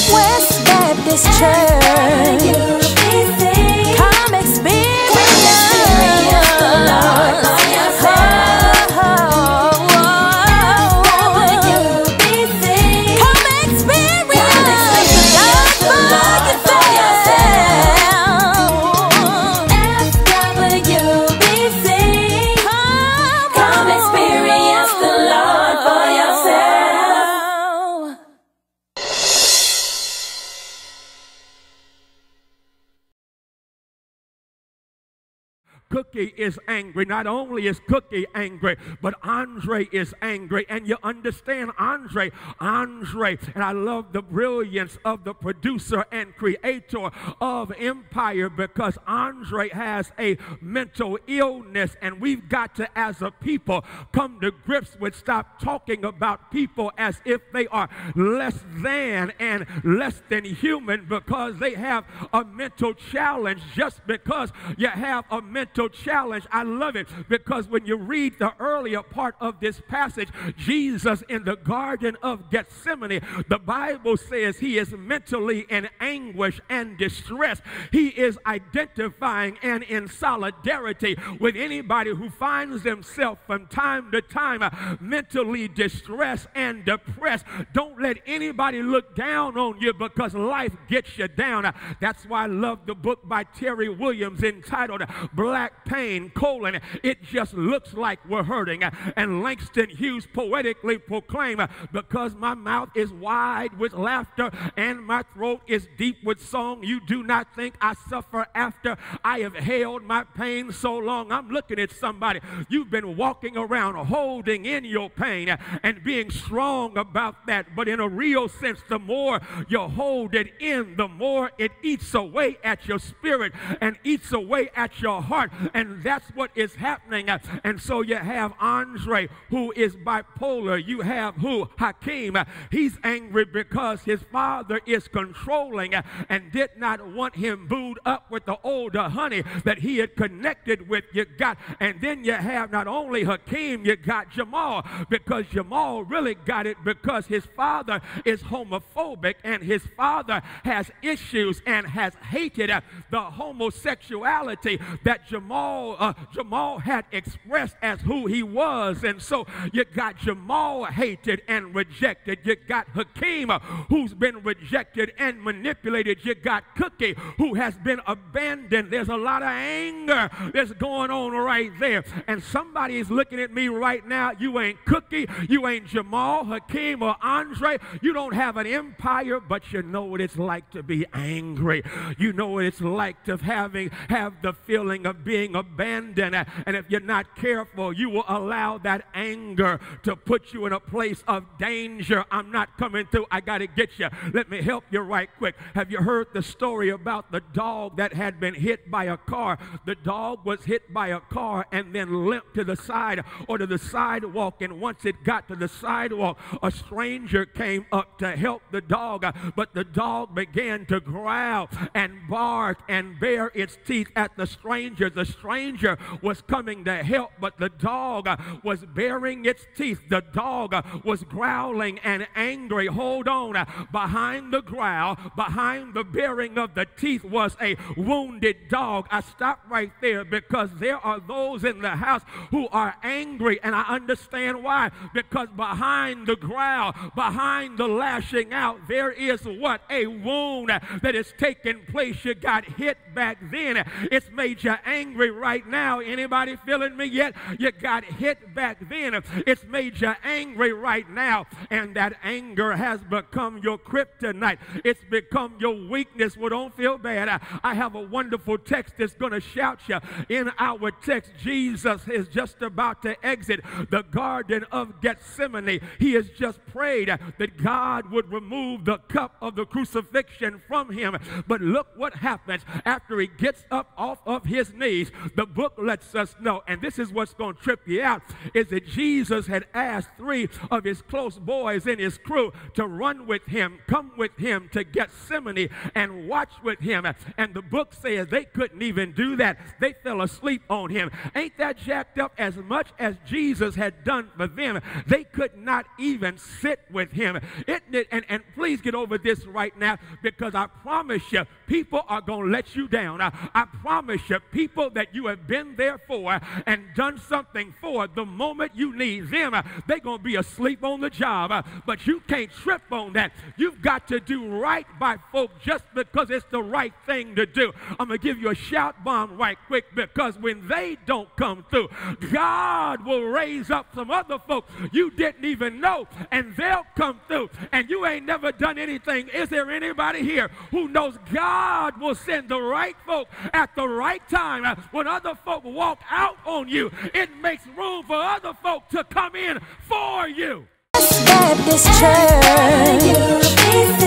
West Baptist Church. Come experience the Lord for yourself. Come experience the Lord for yourself. FWBC. Come experience the Lord for yourself. Cookie is angry. Not only is Cookie angry, but Andre is angry. And you understand Andre, and I love the brilliance of the producer and creator of Empire, because Andre has a mental illness, and we've got to, as a people, come to grips with stop talking about people as if they are less than and less than human because they have a mental challenge. Just because you have a mental challenge, I love it, because when you read the earlier part of this passage, Jesus in the Garden of Gethsemane, the Bible says he is mentally in anguish and distress. He is identifying and in solidarity with anybody who finds themselves from time to time mentally distressed and depressed. Don't let anybody look down on you, because life gets you down. That's why I love the book by Terry Williams entitled Black Pain, it just looks like we're hurting. And Langston Hughes poetically proclaimed, because my mouth is wide with laughter and my throat is deep with song, you do not think I suffer after I have held my pain so long. I'm looking at somebody. You've been walking around holding in your pain and being strong about that, but in a real sense, the more you hold it in, the more it eats away at your spirit and eats away at your heart. And that's what is happening. And so you have Andre, who is bipolar. You have Hakeem. He's angry because his father is controlling and did not want him booed up with the older honey that he had connected with. And then you have not only Hakeem, you got Jamal, because Jamal really got it because his father is homophobic and his father has issues and has hated the homosexuality that Jamal had expressed as who he was. And so you got Jamal hated and rejected. You got Hakeem, who's been rejected and manipulated. You got Cookie, who has been abandoned. There's a lot of anger that's going on right there. And somebody is looking at me right now. You ain't Cookie, you ain't Jamal, Hakeem, or Andre. You don't have an empire, but you know what it's like to be angry. You know what it's like to have the feeling of being abandoned. And if you're not careful, you will allow that anger to put you in a place of danger. I'm not coming through. I got to get you. Let me help you right quick. Have you heard the story about the dog that had been hit by a car? The dog was hit by a car and then limped to the side or to the sidewalk. And once it got to the sidewalk, a stranger came up to help the dog. But the dog began to growl and bark and bare its teeth at the stranger. The stranger was coming to help, but the dog was baring its teeth. The dog was growling and angry. Hold on. Behind the growl, behind the baring of the teeth was a wounded dog. I stopped right there because there are those in the house who are angry, and I understand why. Because behind the growl, behind the lashing out, there is what? A wound that is taking place. You got hit back then. It's made you angry right now. Anybody feeling me yet? You got hit back then. It's made you angry right now, and that anger has become your kryptonite. It's become your weakness. Well, don't feel bad. I have a wonderful text that's going to shout you. In our text, Jesus is just about to exit the Garden of Gethsemane. He has just prayed that God would remove the cup of the crucifixion from him. But look what happens after he gets up off of his knee. days, the book lets us know, and this is what's going to trip you out, is that Jesus had asked 3 of his close boys in his crew to run with him, come with him to Gethsemane and watch with him. And the book says they couldn't even do that. They fell asleep on him. Ain't that jacked up? As much as Jesus had done for them, they could not even sit with him. And please get over this right now, because I promise you, people are going to let you down. I promise you, people that you have been there for and done something for, the moment you need them, they're going to be asleep on the job. But you can't trip on that. You've got to do right by folk just because it's the right thing to do. I'm going to give you a shout bomb right quick, because when they don't come through, God will raise up some other folk you didn't even know, and they'll come through, and you ain't never done anything. Is there anybody here who knows God will send the right folk at the right time? When other folk walk out on you, it makes room for other folk to come in for you. Baptist Church.